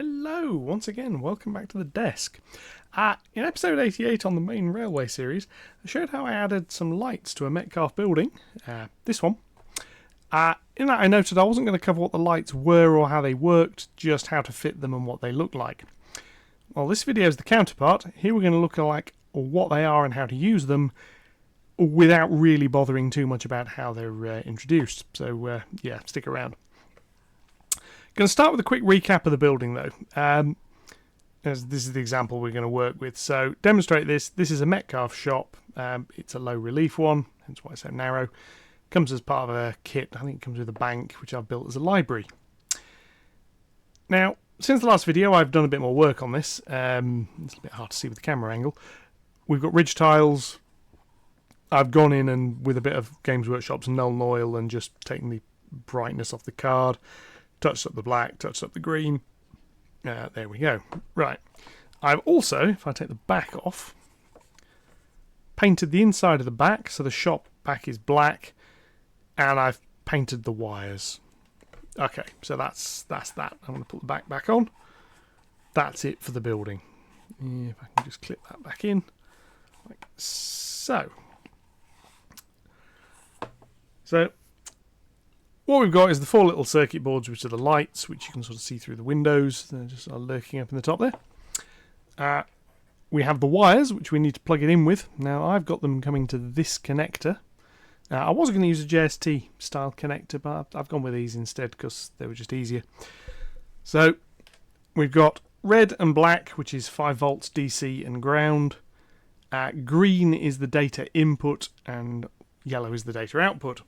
Hello, once again, welcome back to the desk. In episode 88 on the main railway series, I showed how I added some lights to a Metcalfe building, this one. In that I noted I wasn't going to cover what the lights were or how they worked, just how to fit them and what they look like. Well, this video is the counterpart. Here we're going to look at like what they are and how to use them without really bothering too much about how they're introduced. So yeah, stick around. Going to start with a quick recap of the building though, as this is the example we're going to work with. So demonstrate this. This is a Metcalfe shop. It's a low relief one, hence why it's so narrow. Comes as part of a kit. I think it comes with a bank, which I've built as a library. Now, since the last video, I've done a bit more work on this. It's a bit hard to see with the camera angle. We've got ridge tiles. I've gone in and with a bit of Games Workshop's Null Oil and just taken the brightness off the card. Touched up the black, touched up the green. There we go. Right. I've also, if I take the back off, painted the inside of the back, so the shop back is black, and I've painted the wires. Okay, so that's that. I'm going to put the back on. That's it for the building. If I can just clip that back in, like so. So what we've got is the four little circuit boards, which are the lights, which you can sort of see through the windows. They're just lurking up in the top there. We have the wires, which we need to plug it in with. Now, I've got them coming to this connector. I was going to use a JST style connector, but I've gone with these instead because they were just easier. So we've got red and black, which is 5 volts DC and ground. Green is the data input, and yellow is the data output.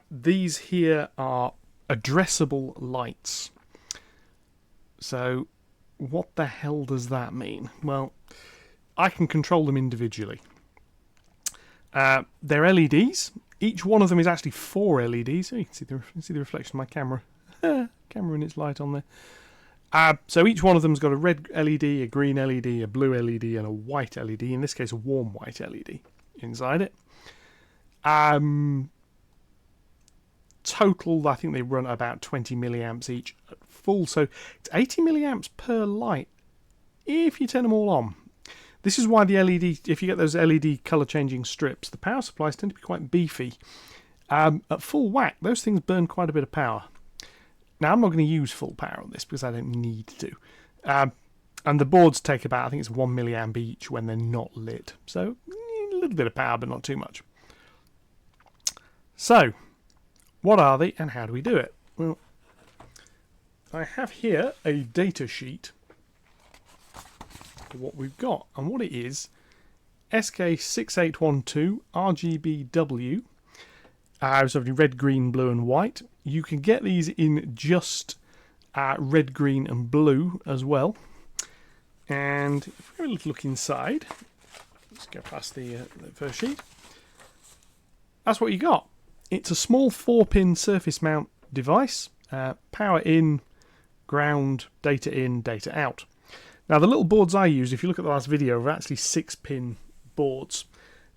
These here are addressable lights. So what the hell does that mean? Well, I can control them individually. They're LEDs. Each one of them is actually 4 LEDs. Oh, you can see the reflection of my camera. Camera and its light on there. So each one of them's got a red LED, a green LED, a blue LED, and a white LED. In this case, a warm white LED inside it. Total, I think they run about 20 milliamps each at full, so it's 80 milliamps per light if you turn them all on. This is why the LED, if you get those LED colour changing strips, the power supplies tend to be quite beefy. At full whack, those things burn quite a bit of power. Now, I'm not going to use full power on this because I don't need to. And the boards take about, I think it's 1 milliamp each when they're not lit. So, a little bit of power, but not too much. So, what are they and how do we do it? Well, I have here a data sheet for what we've got. And what it is, SK6182 RGBW. So red, green, blue and white. You can get these in just red, green and blue as well. And if we have a look inside, let's go past the first sheet. That's what you got. It's a small 4-pin surface mount device. Power in, ground, data in, data out. Now the little boards I use, if you look at the last video, are actually 6-pin boards.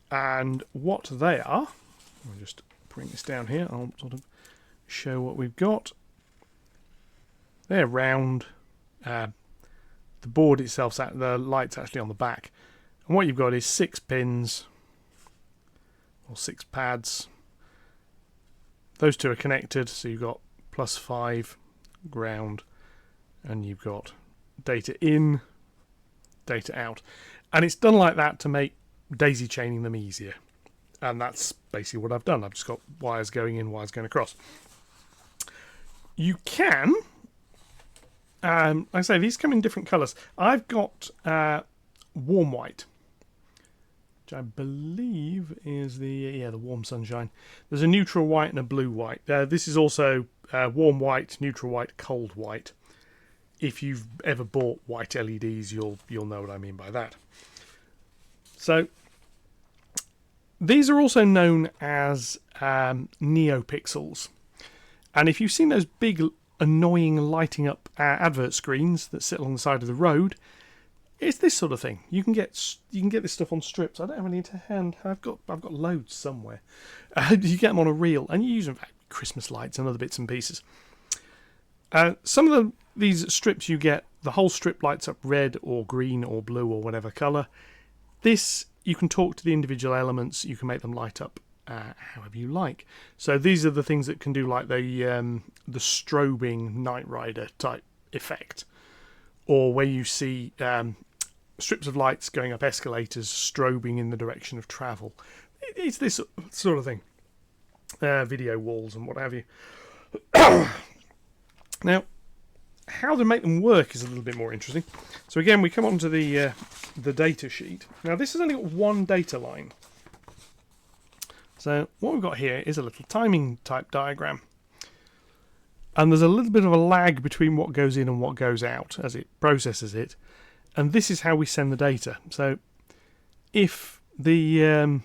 And what they are, I'll just bring this down here, I'll sort of show what we've got. They're round. The board itself, the light's actually on the back. And what you've got is 6 pins, or 6 pads. Those two are connected, so you've got +5, ground, and you've got data in, data out. And it's done like that to make daisy chaining them easier. And that's basically what I've done. I've just got wires going in, wires going across. You can, like I say, these come in different colours. I've got warm white, which I believe is the warm sunshine. There's a neutral white and a blue white. This is also warm white, neutral white, cold white. If you've ever bought white LEDs, you'll know what I mean by that. So these are also known as neopixels. And if you've seen those big annoying lighting up advert screens that sit along the side of the road, it's this sort of thing. You can get this stuff on strips. I don't have any to hand. I've got loads somewhere. You get them on a reel, and you use them for Christmas lights and other bits and pieces. Some of these strips you get, the whole strip lights up red or green or blue or whatever colour. This, you can talk to the individual elements, you can make them light up however you like. So these are the things that can do like the strobing Knight Rider type effect, or where you see strips of lights going up escalators strobing in the direction of travel. It's this sort of thing. Video walls and what have you. Now, how to make them work is a little bit more interesting. So again, we come on to the data sheet. Now this has only got one data line. So what we've got here is a little timing type diagram. And there's a little bit of a lag between what goes in and what goes out as it processes it. And this is how we send the data. So if the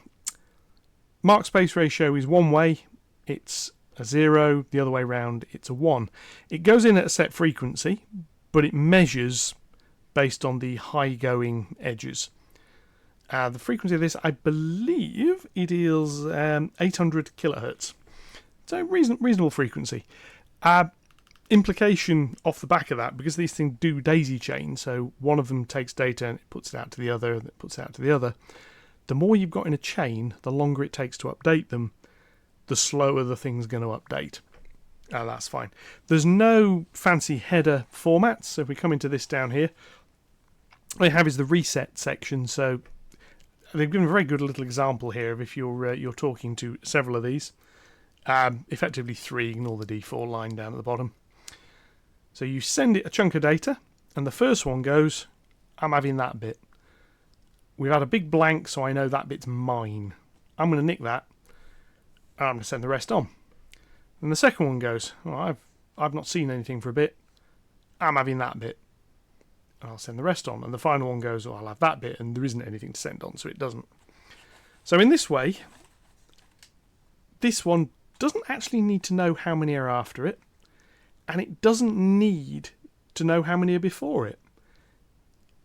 mark space ratio is one way, it's a 0, the other way round it's a 1. It goes in at a set frequency, but it measures based on the high going edges. The frequency of this, I believe it is 800 kilohertz. So reasonable frequency. Implication off the back of that, because these things do daisy chain, so one of them takes data and it puts it out to the other, and it puts it out to the other. The more you've got in a chain, the longer it takes to update them, the slower the thing's going to update. That's fine. There's no fancy header formats, so if we come into this down here, what they have is the reset section. So they've given a very good little example here of if you're talking to several of these. Effectively 3, ignore the D4 line down at the bottom. So you send it a chunk of data, and the first one goes, I'm having that bit. We've had a big blank, so I know that bit's mine. I'm going to nick that, and I'm going to send the rest on. And the second one goes, oh, I've not seen anything for a bit. I'm having that bit. And I'll send the rest on. And the final one goes, oh, I'll have that bit, and there isn't anything to send on, so it doesn't. So in this way, this one doesn't actually need to know how many are after it, and it doesn't need to know how many are before it.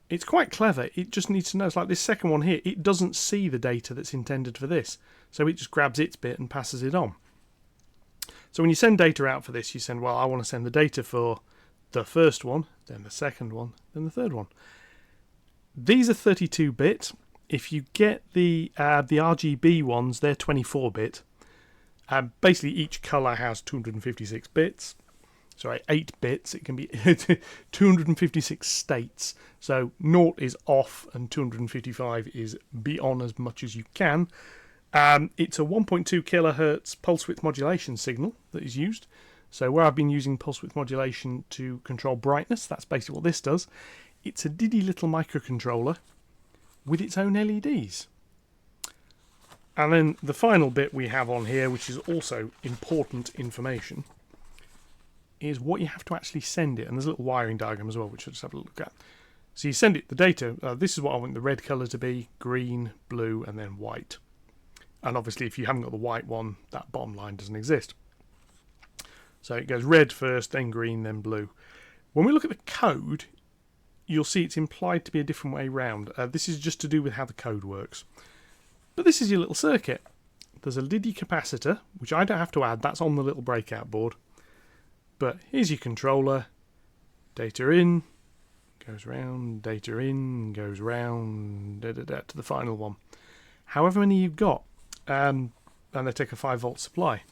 It's quite clever. It just needs to know. It's like this second one here. It doesn't see the data that's intended for this, so it just grabs its bit and passes it on. So when you send data out for this, you send, well, I want to send the data for the first one, then the second one, then the third one. These are 32-bit. If you get the RGB ones, they're 24-bit. Basically, each colour has 256 bits. Sorry, 8 bits. It can be 256 states. So 0 is off and 255 is be on as much as you can. It's a 1.2 kilohertz pulse width modulation signal that is used. So where I've been using pulse width modulation to control brightness, that's basically what this does. It's a diddy little microcontroller with its own LEDs. And then the final bit we have on here, which is also important information, is what you have to actually send it. And there's a little wiring diagram as well, which I'll just have a look at. So you send it the data. This is what I want the red colour to be: green, blue, and then white. And obviously, if you haven't got the white one, that bottom line doesn't exist. So it goes red first, then green, then blue. When we look at the code, you'll see it's implied to be a different way round. This is just to do with how the code works. But this is your little circuit. There's a liddy capacitor, which I don't have to add. That's on the little breakout board. But here's your controller. Data in, goes round, data in, goes round, to the final one. However many you've got. And they take a 5-volt supply.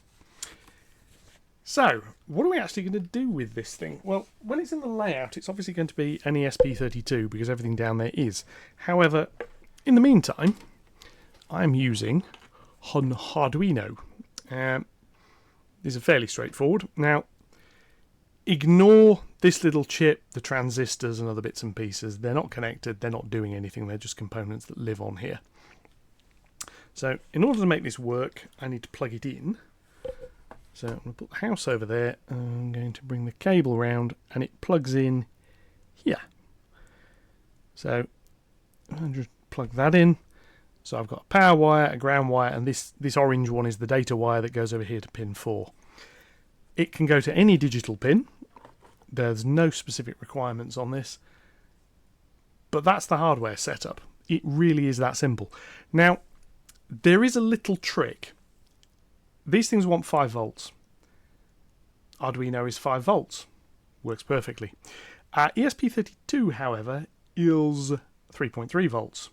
So, what are we actually going to do with this thing? Well, when it's in the layout, it's obviously going to be an ESP32 because everything down there is. However, in the meantime, I'm using an Arduino. These are fairly straightforward. Now, ignore this little chip, the transistors and other bits and pieces. They're not connected, they're not doing anything, they're just components that live on here. So, in order to make this work, I need to plug it in. So, I'm going to put the house over there, I'm going to bring the cable round, and it plugs in here. So, I'll just plug that in. So I've got a power wire, a ground wire, and this orange one is the data wire that goes over here to pin 4. It can go to any digital pin. There's no specific requirements on this. But that's the hardware setup. It really is that simple. Now, there is a little trick. These things want 5 volts. Arduino is 5 volts. works perfectly. ESP32, however, is 3.3 volts.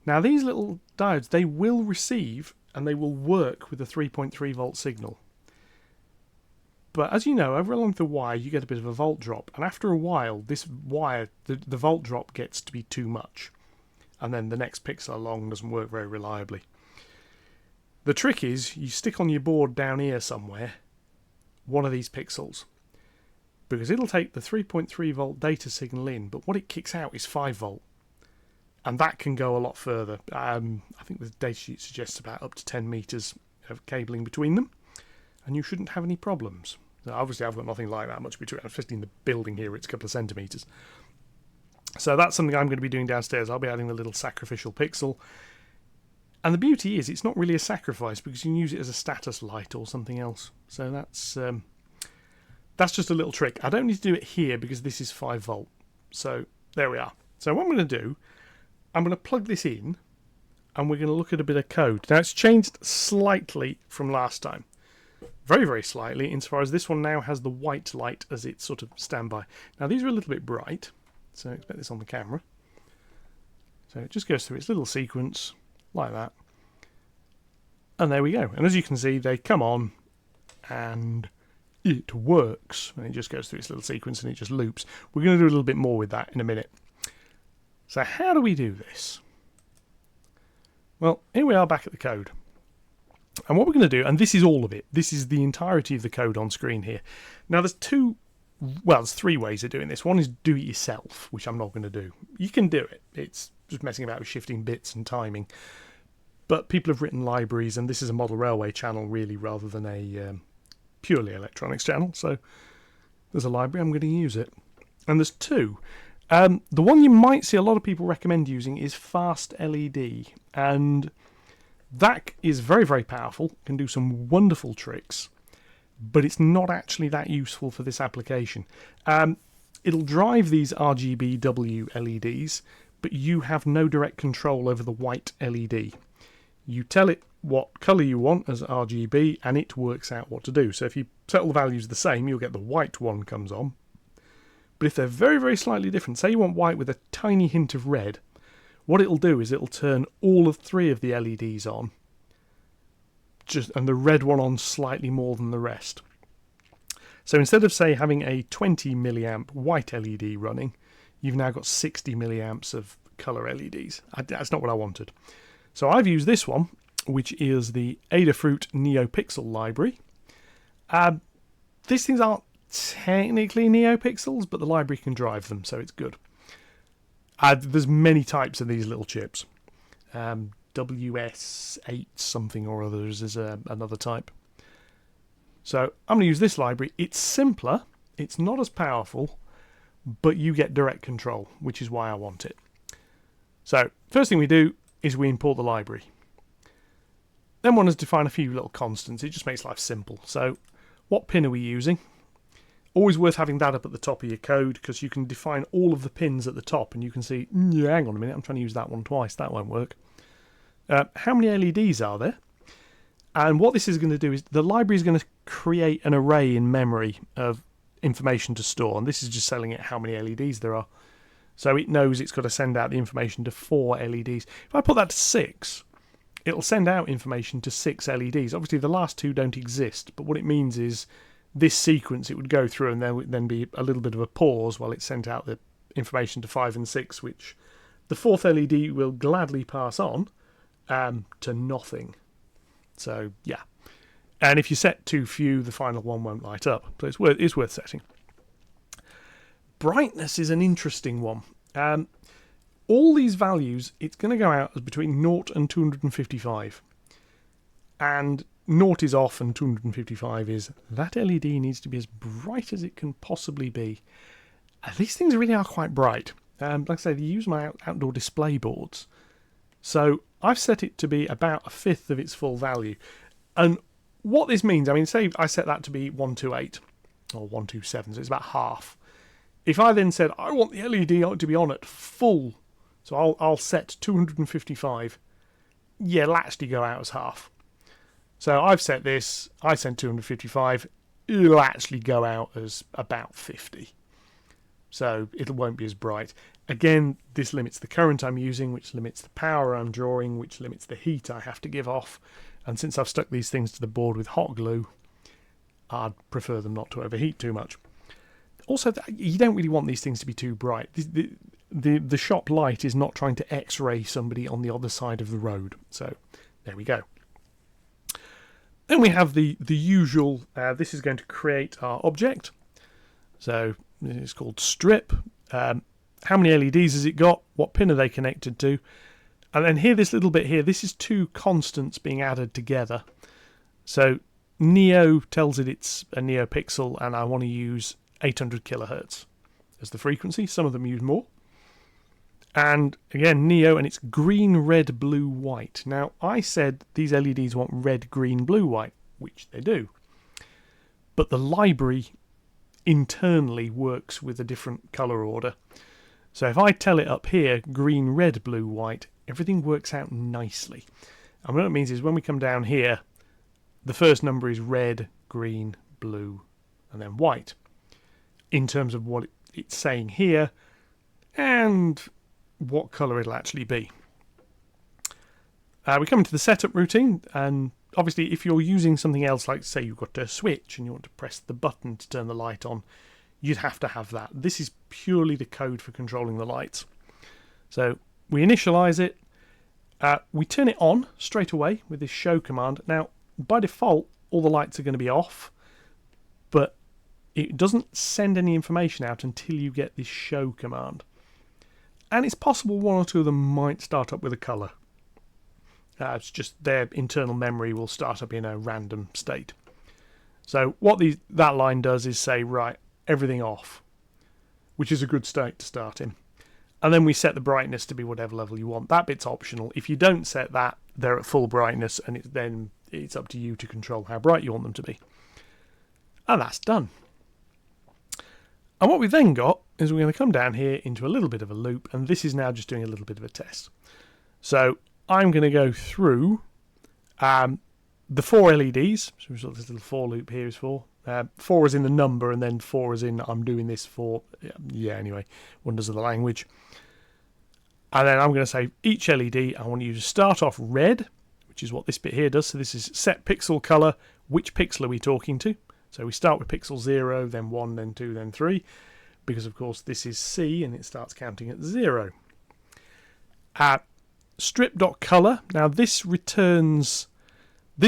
Now these little diodes, they will receive and they will work with a 3.3 volt signal. But as you know, over along the wire you get a bit of a volt drop, and after a while this wire, the volt drop gets to be too much, and then the next pixel along doesn't work very reliably. The trick is you stick on your board down here somewhere one of these pixels, because it'll take the 3.3 volt data signal in, but what it kicks out is 5 volt. And that can go a lot further. I think the datasheet suggests about up to 10 meters of cabling between them, and you shouldn't have any problems. Now, obviously, I've got nothing like that much between. Especially in the building here, it's a couple of centimeters. So that's something I'm going to be doing downstairs. I'll be adding the little sacrificial pixel. And the beauty is, it's not really a sacrifice because you can use it as a status light or something else. So that's just a little trick. I don't need to do it here because this is 5 volt. So there we are. So what I'm going to do, I'm going to plug this in and we're going to look at a bit of code. Now it's changed slightly from last time. Very, very slightly, insofar as this one now has the white light as its sort of standby. Now these are a little bit bright, so expect this on the camera. So it just goes through its little sequence like that. And there we go. And as you can see, they come on and it works. And it just goes through its little sequence and it just loops. We're going to do a little bit more with that in a minute. So how do we do this? Well, here we are back at the code. And what we're going to do, and this is all of it, this is the entirety of the code on screen here. Now there's there's 3 ways of doing this. One is do it yourself, which I'm not going to do. You can do it. It's just messing about with shifting bits and timing. But people have written libraries, and this is a model railway channel really rather than a purely electronics channel. So there's a library, I'm going to use it. And there's 2. The one you might see a lot of people recommend using is Fast LED, and that is very, very powerful, can do some wonderful tricks, but it's not actually that useful for this application. It'll drive these RGBW LEDs, but you have no direct control over the white LED. You tell it what colour you want as RGB, and it works out what to do. So if you set all the values the same, you'll get the white one comes on. But if they're very, very slightly different, say you want white with a tiny hint of red, what it'll do is it'll turn all of 3 of the LEDs on, and the red one on slightly more than the rest. So instead of, say, having a 20 milliamp white LED running, you've now got 60 milliamps of colour LEDs. That's not what I wanted. So I've used this one, which is the Adafruit NeoPixel library. These things aren't technically NeoPixels, but the library can drive them, so it's good. There's many types of these little chips. WS8 something or others is another type. So I'm going to use this library. It's simpler, it's not as powerful, but you get direct control, which is why I want it. So first thing we do is we import the library. Then one is define a few little constants. It just makes life simple. So what pin are we using? Always worth having that up at the top of your code, because you can define all of the pins at the top and you can see, yeah, hang on a minute, I'm trying to use that one twice, that won't work. How many LEDs are there? And what this is going to do is the library is going to create an array in memory of information to store, and this is just telling it how many LEDs there are. So it knows it's got to send out the information to 4 LEDs. If I put that to 6, it'll send out information to 6 LEDs. Obviously the last 2 don't exist, but what it means is this sequence it would go through, and there would then be a little bit of a pause while it sent out the information to 5 and 6, which the 4th LED will gladly pass on to nothing. So yeah, and if you set too few, the final one won't light up. So it's worth setting. Brightness is an interesting one. All these values, it's going to go out as between 0 and 255, and 0 is off and 255 is that LED needs to be as bright as it can possibly be. These things really are quite bright. Like I say, they use my outdoor display boards. So I've set it to be about 1/5 of its full value. And what this means, I mean, say I set that to be 128 or 127, so it's about half. If I then said, I want the LED to be on at full, so I'll set 255, yeah, it'll actually go out as half. So I've set this, I sent 255, it'll actually go out as about 50. So it won't be as bright. Again, this limits the current I'm using, which limits the power I'm drawing, which limits the heat I have to give off. And since I've stuck these things to the board with hot glue, I'd prefer them not to overheat too much. Also, you don't really want these things to be too bright. The shop light is not trying to X-ray somebody on the other side of the road. So there we go. Then we have the usual, this is going to create our object. So it's called strip. How many LEDs has it got? What pin are they connected to? And then here, this little bit here, this is two constants being added together. So Neo tells it it's a NeoPixel, and I want to use 800 kilohertz as the frequency. Some of them use more. And again, Neo, and it's green, red, blue, white. Now, I said these LEDs want red, green, blue, white, which they do. But the library internally works with a different colour order. So if I tell it up here, green, red, blue, white, everything works out nicely. And what it means is when we come down here, the first number is red, green, blue, and then white, in terms of what it's saying here and what colour it'll actually be. We come into the setup routine, and obviously if you're using something else, like say you've got a switch and you want to press the button to turn the light on, you'd have to have that. This is purely the code for controlling the lights. So we initialize it, we turn it on straight away with this show command. Now by default all the lights are going to be off, but it doesn't send any information out until you get this show command. And it's possible one or two of them might start up with a colour. It's just their internal memory will start up in a random state. So what that line does is say, right, everything off, which is a good state to start in. And then we set the brightness to be whatever level you want. That bit's optional. If you don't set that, they're at full brightness, and then it's up to you to control how bright you want them to be. And that's done. And what we've then got is we're going to come down here into a little bit of a loop, and this is now just doing a little bit of a test. So I'm going to go through the 4 LEDs. So this little for loop here is for. 4 is in the number, and then 4 is in I'm doing this for. Yeah, anyway, wonders of the language. And then I'm going to say each LED, I want you to start off red, which is what this bit here does. So this is set pixel color. Which pixel are we talking to? So we start with pixel 0, then 1, then 2, then 3, because of course this is C and it starts counting at 0. Strip.color. Now this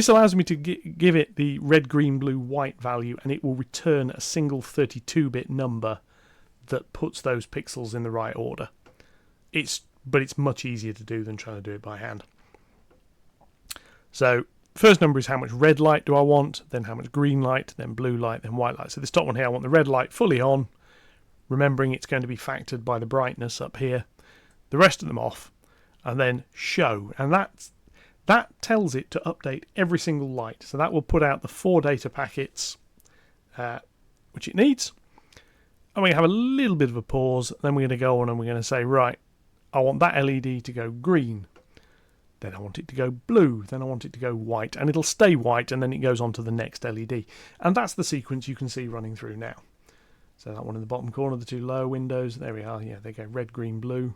allows me to give it the red, green, blue, white value, and it will return a single 32-bit number that puts those pixels in the right order. But it's much easier to do than trying to do it by hand. So first number is how much red light do I want, then how much green light, then blue light, then white light. So this top one here, I want the red light fully on, remembering it's going to be factored by the brightness up here. The rest of them off, and then show. And that tells it to update every single light. So that will put out the 4 data packets, which it needs. And we have a little bit of a pause. Then we're going to go on and we're going to say, right, I want that LED to go green. Then I want it to go blue. Then I want it to go white. And it'll stay white, and then it goes on to the next LED. And that's the sequence you can see running through now. So that one in the bottom corner, the 2 lower windows, there we are. Yeah, they go red, green, blue,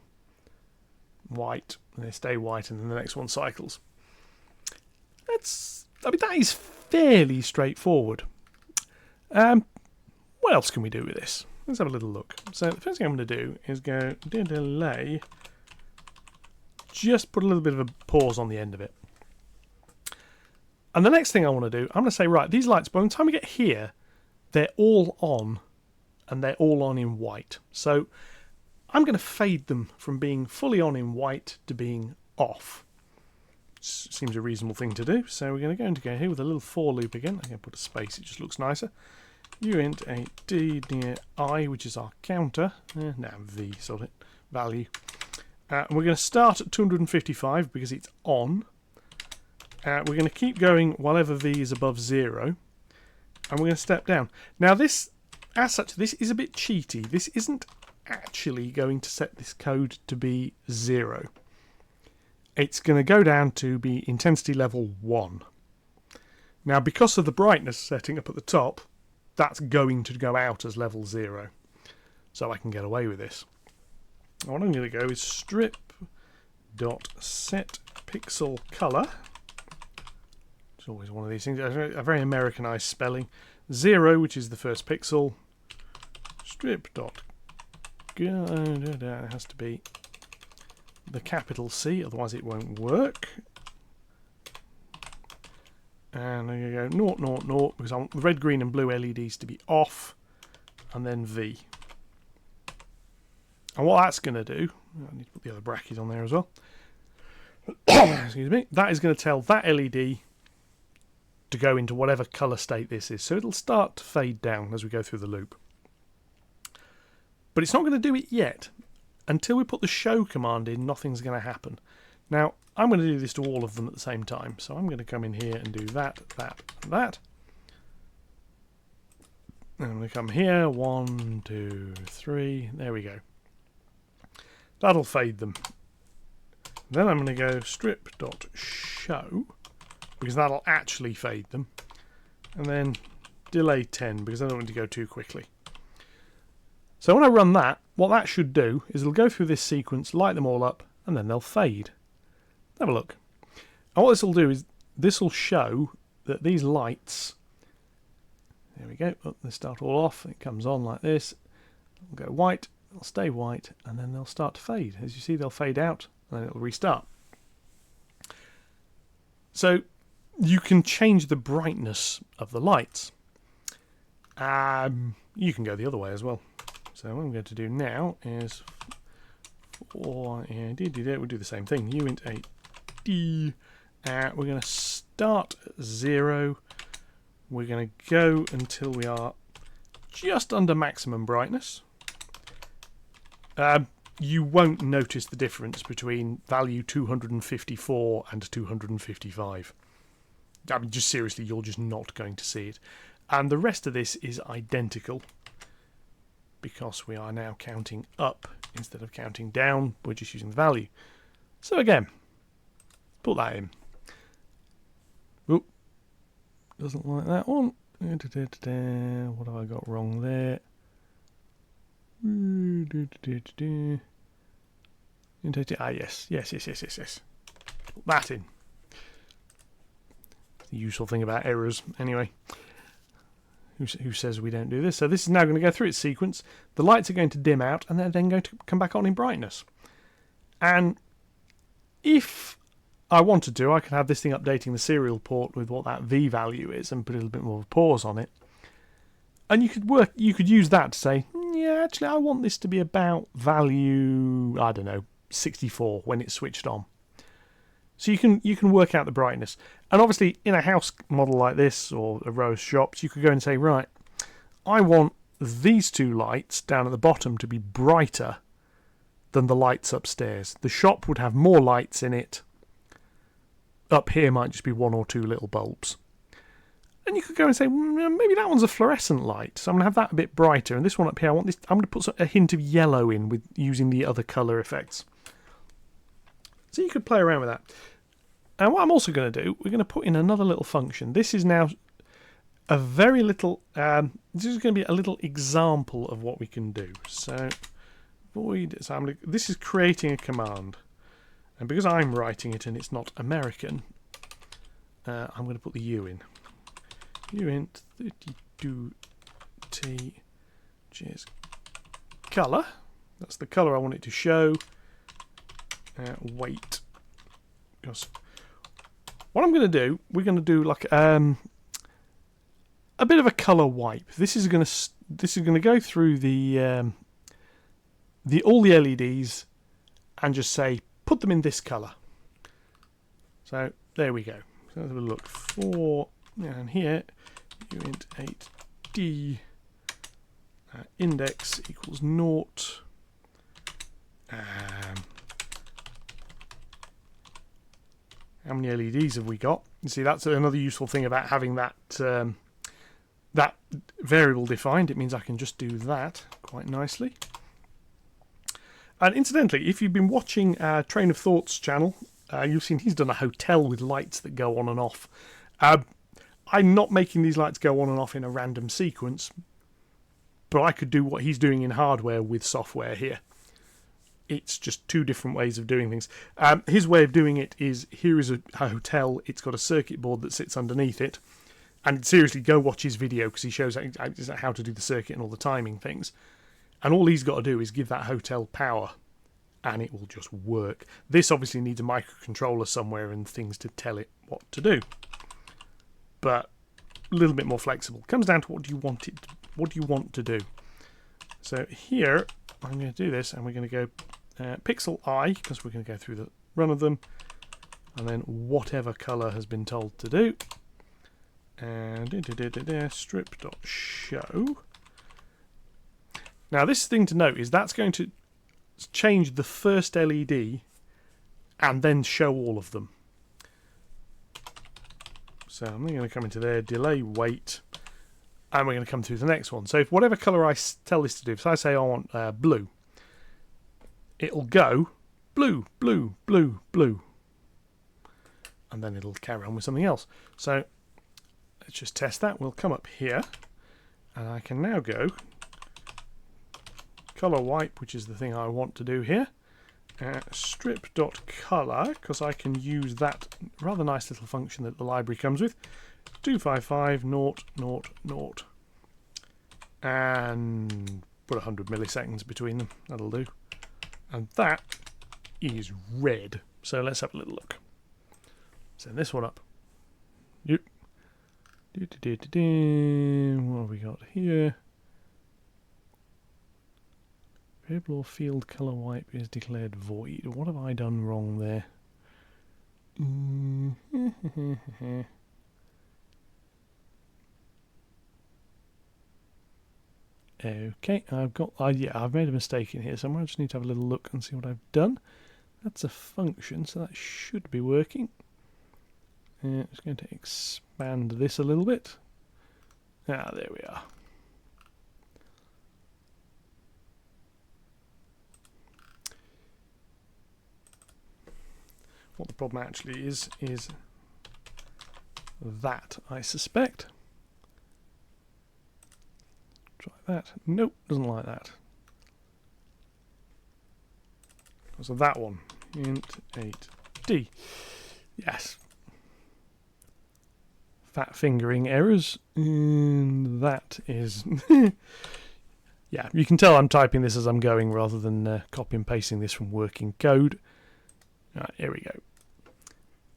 white, and they stay white, and then the next one cycles. That is fairly straightforward. What else can we do with this? Let's have a little look. So the first thing I'm going to do is go delay. Just put a little bit of a pause on the end of it. And the next thing I want to do, I'm going to say, right, these lights, by the time we get here, they're all on, and they're all on in white. So I'm going to fade them from being fully on in white to being off. Seems a reasonable thing to do. So we're going to go here with a little for loop again. I'm going to put a space, it just looks nicer. uint a d near I, which is our counter. Now V, sort it, value. And we're going to start at 255 because it's on. We're going to keep going whenever V is above 0. And we're going to step down. Now this, as such, this is a bit cheaty. This isn't actually going to set this code to be 0. It's going to go down to be intensity level 1. Now because of the brightness setting up at the top, that's going to go out as level 0. So I can get away with this. And what I'm going to go is strip.setPixelColor. It's always one of these things. A very Americanized spelling. 0, which is the first pixel. It has to be the capital C, otherwise it won't work. And I'm going to go 0, 0, 0, because I want the red, green and blue LEDs to be off, and then V. And what that's going to do, I need to put the other bracket on there as well. Excuse me. That is going to tell that LED to go into whatever colour state this is. So it'll start to fade down as we go through the loop. But it's not going to do it yet. Until we put the show command in, nothing's going to happen. Now, I'm going to do this to all of them at the same time. So I'm going to come in here and do that, that, and that. And I'm going to come here. 1, 2, 3. There we go. That'll fade them. Then I'm going to go strip.show, because that'll actually fade them. And then delay 10, because I don't want to go too quickly. So when I run that, what that should do is it'll go through this sequence, light them all up, and then they'll fade. Have a look. And what this will do is this will show that these lights, there we go, oh, they start all off, it comes on like this, it'll go white, it'll stay white, and then they'll start to fade. As you see, they'll fade out, and then it'll restart. So you can change the brightness of the lights. You can go the other way as well. So what I'm going to do now is we'll do the same thing. Uint 8D. We're going to start at 0. We're going to go until we are just under maximum brightness. You won't notice the difference between value 254 and 255. I mean, just seriously, you're just not going to see it. And the rest of this is identical, because we are now counting up instead of counting down. We're just using the value. So again, put that in. Oop, doesn't like that one. What have I got wrong there? Yes. Put that in. The useful thing about errors, anyway. Who says we don't do this? So this is now going to go through its sequence. The lights are going to dim out, and they're then going to come back on in brightness. And if I wanted to, I could have this thing updating the serial port with what that V value is, and put a little bit more of a pause on it. And you could use that to say, yeah, actually, I want this to be about value, I don't know, 64 when it's switched on. So you can work out the brightness. And obviously, in a house model like this, or a row of shops, you could go and say, right, I want these two lights down at the bottom to be brighter than the lights upstairs. The shop would have more lights in it. Up here might just be 1 or 2 little bulbs. And you could go and say, maybe that one's a fluorescent light, so I'm going to have that a bit brighter. And this one up here, I'm going to put a hint of yellow in with using the other colour effects. So you could play around with that. And what I'm also going to do, we're going to put in another little function. This is now a very little, this is going to be a little example of what we can do. So, this is creating a command. And because I'm writing it and it's not American, I'm going to put the U in. Uint 32T, which is colour. That's the colour I want it to show. Weight. Because what I'm going to do, we're going to do like a bit of a colour wipe. This is going to go through the all the LEDs and just say put them in this colour. So there we go. So let's have a look for and here uint 8D index equals 0. How many LEDs have we got? You see, that's another useful thing about having that that variable defined. It means I can just do that quite nicely. And incidentally, if you've been watching Train of Thought's channel, you've seen he's done a hotel with lights that go on and off. I I'm not making these lights go on and off in a random sequence, but I could do what he's doing in hardware with software here. It's just two different ways of doing things. His way of doing it is, here is a hotel, it's got a circuit board that sits underneath it, and seriously, go watch his video because he shows how to do the circuit and all the timing things. And all he's got to do is give that hotel power, and it will just work. This obviously needs a microcontroller somewhere and things to tell it what to do, but a little bit more flexible. Comes down to what do you want to do. So here I'm going to do this, and we're going to go pixel I, because we're going to go through the run of them, and then whatever color has been told to do, and strip.show. Now this thing to note is that's going to change the first LED and then show all of them. So I'm going to come into there, delay wait, and we're going to come through the next one. So if whatever colour I tell this to do, if I say I want blue, it'll go blue, blue, blue, blue, and then it'll carry on with something else. So let's just test that. We'll come up here, and I can now go color wipe, which is the thing I want to do here. Strip.color, because I can use that rather nice little function that the library comes with. 255 0 0 0, and put 100 milliseconds between them. That'll do. And that is red. So let's have a little look. Send this one up. Yep. What have we got here? Variable or field color wipe is declared void. What have I done wrong there? Okay, I've made a mistake in here somewhere. I just need to have a little look and see what I've done. That's a function, so that should be working. It's going to expand this a little bit. There we are. What the problem actually is that, I suspect. Try that. Nope, doesn't like that. So that one, int 8d. Yes. Fat fingering errors. And that is... yeah, you can tell I'm typing this as I'm going rather than copy and pasting this from working code. Right, here we go.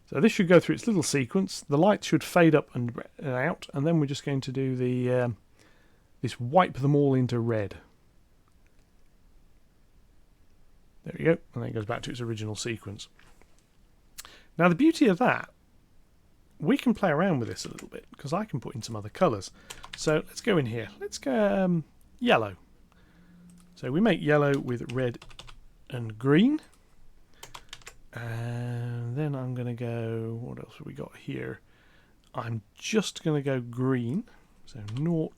So this should go through its little sequence. The lights should fade up and out, and then we're just going to do the this wipe them all into red. There we go, and then it goes back to its original sequence. Now the beauty of that, we can play around with this a little bit, because I can put in some other colours. So let's go in here. Let's go yellow. So we make yellow with red and green. And then I'm going to go, what else have we got here? I'm just going to go green. So 0.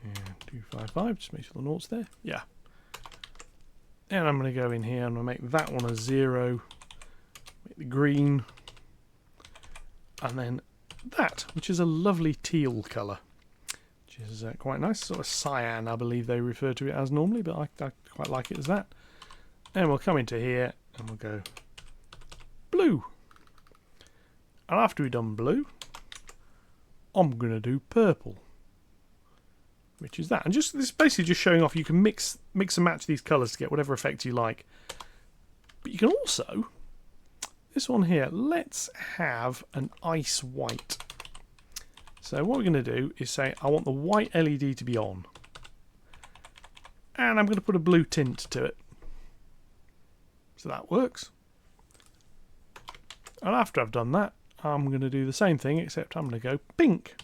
And 255, just make sure the nought's there. Yeah. And I'm going to go in here and I'll make that one a 0. Make the green. And then that, which is a lovely teal colour. Which is quite nice. Sort of cyan, I believe they refer to it as normally, but I quite like it as that. And we'll come into here and we'll go blue. And after we've done blue, I'm going to do purple, which is that. And just this is basically just showing off you can mix and match these colours to get whatever effect you like. But you can also, this one here, let's have an ice white. So what we're going to do is say I want the white LED to be on. And I'm going to put a blue tint to it. So that works. And after I've done that, I'm going to do the same thing, except I'm going to go pink.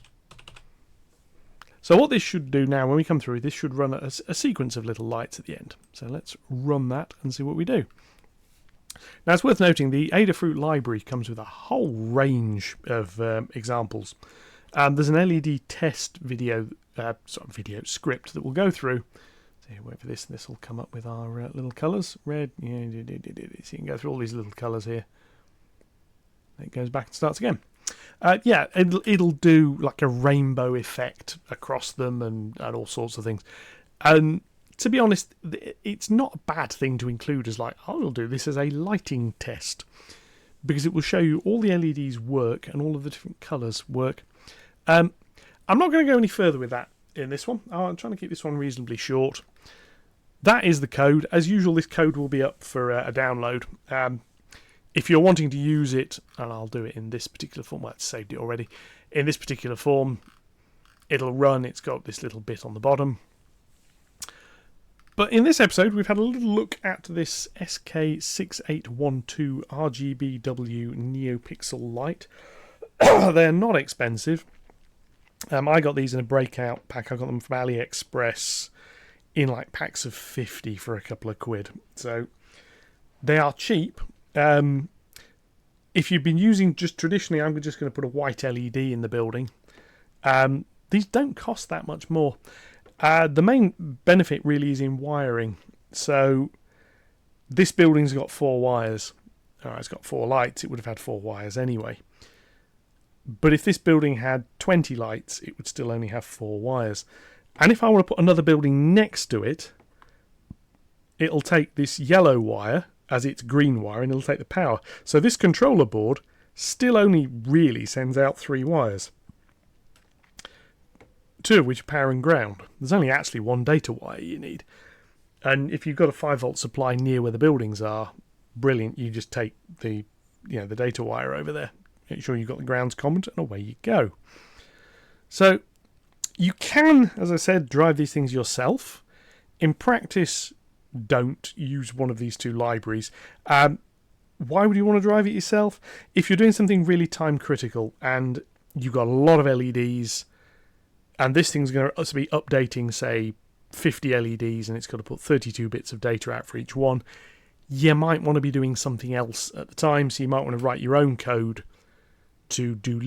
So what this should do now, when we come through, this should run a sequence of little lights at the end. So let's run that and see what we do. Now it's worth noting the Adafruit library comes with a whole range of examples. There's an LED test video script that we'll go through. So wait for this, and this will come up with our little colours. Red, yeah, so you can go through all these little colours here. It goes back and starts again. Yeah, it'll do like a rainbow effect across them and all sorts of things. And to be honest, it's not a bad thing to include as like, I will do this as a lighting test, because it will show you all the LEDs work and all of the different colours work. I'm not going to go any further with that in this one. I'm trying to keep this one reasonably short. That is the code. As usual, this code will be up for a download. If you're wanting to use it, and I'll do it in this particular form, well, I've saved it already. In this particular form, it'll run. It's got this little bit on the bottom. But in this episode, we've had a little look at this SK6182 RGBW NeoPixel light. They're not expensive. I got these in a breakout pack. I got them from AliExpress in like packs of 50 for a couple of quid. So they are cheap. If you've been using just traditionally, I'm just going to put a white LED in the building. These don't cost that much more. The main benefit really is in wiring. So this building's got 4 wires. It's got 4 lights. It would have had 4 wires anyway. But if this building had 20 lights, it would still only have 4 wires. And if I want to put another building next to it, it'll take this yellow wire as its green wire and it'll take the power. So this controller board still only really sends out 3 wires. 2 of which are power and ground. There's only actually 1 data wire you need. And if you've got a 5-volt supply near where the buildings are, brilliant. You just take the data wire over there. Make sure you've got the grounds common and away you go. So you can, as I said, drive these things yourself. In practice, don't use one of these 2 libraries. Why would you want to drive it yourself? If you're doing something really time critical and you've got a lot of LEDs and this thing's going to be updating, say, 50 LEDs and it's got to put 32 bits of data out for each one, you might want to be doing something else at the time. So you might want to write your own code to do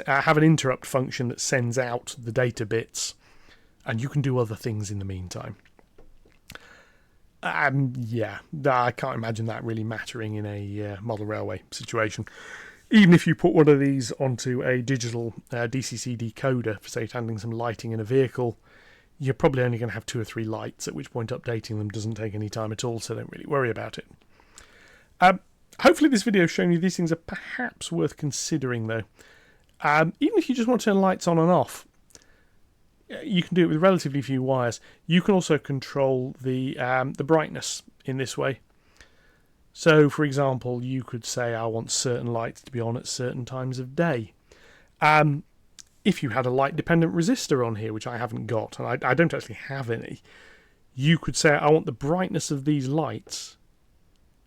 have an interrupt function that sends out the data bits, and you can do other things in the meantime. I can't imagine that really mattering in a model railway situation. Even if you put one of these onto a digital DCC decoder for, say, handling some lighting in a vehicle, you're probably only going to have 2 or 3 lights, at which point updating them doesn't take any time at all, so don't really worry about it. Hopefully this video has shown you these things are perhaps worth considering, though. Even if you just want to turn lights on and off, you can do it with relatively few wires. You can also control the brightness in this way. So, for example, you could say, I want certain lights to be on at certain times of day. If you had a light-dependent resistor on here, which I haven't got, and I don't actually have any, you could say, I want the brightness of these lights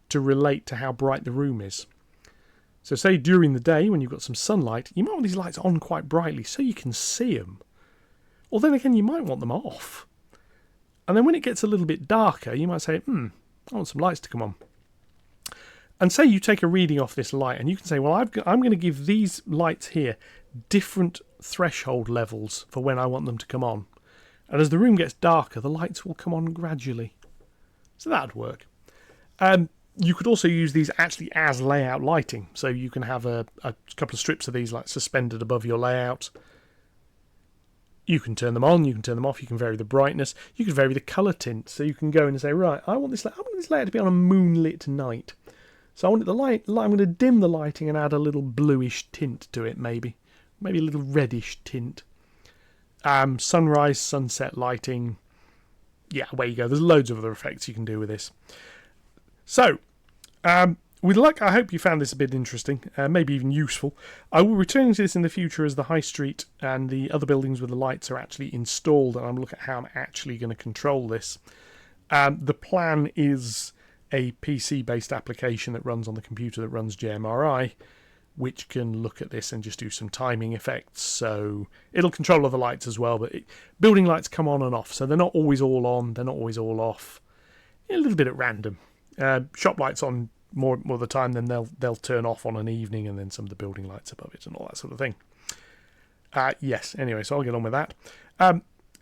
to relate to how bright the room is. So say during the day when you've got some sunlight, you might want these lights on quite brightly so you can see them. Or then again, you might want them off. And then when it gets a little bit darker, you might say, I want some lights to come on. And say you take a reading off this light and you can say, well, I'm going to give these lights here different threshold levels for when I want them to come on. And as the room gets darker, the lights will come on gradually. So that would work. You could also use these actually as layout lighting. So you can have a couple of strips of these like suspended above your layout. You can turn them on, you can turn them off, you can vary the brightness, you can vary the colour tint. So you can go in and say, right, I want this layout to be on a moonlit night. So I want I'm going to dim the lighting and add a little bluish tint to it, maybe a little reddish tint. Sunrise, sunset lighting. Yeah, away you go. There's loads of other effects you can do with this. So, with luck, I hope you found this a bit interesting, maybe even useful. I will return to this in the future as the high street and the other buildings with the lights are actually installed, and I'm looking at how I'm actually going to control this. The plan is a PC-based application that runs on the computer that runs JMRI, which can look at this and just do some timing effects. So it'll control other lights as well, but building lights come on and off, so they're not always all on, they're not always all off. A little bit at random. Shop lights on more of the time, then they'll turn off on an evening, and then some of the building lights above it and all that sort of thing. Yes, anyway, so I'll get on with that.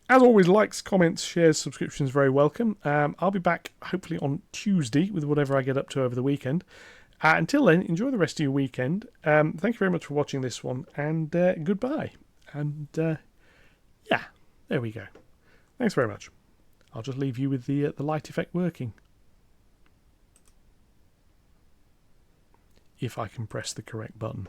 As always, likes, comments, shares, subscriptions, very welcome. I'll be back hopefully on Tuesday with whatever I get up to over the weekend. Until then, enjoy the rest of your weekend. Thank you very much for watching this one, and goodbye. And yeah, there we go. Thanks very much. I'll just leave you with the light effect working. If I can press the correct button.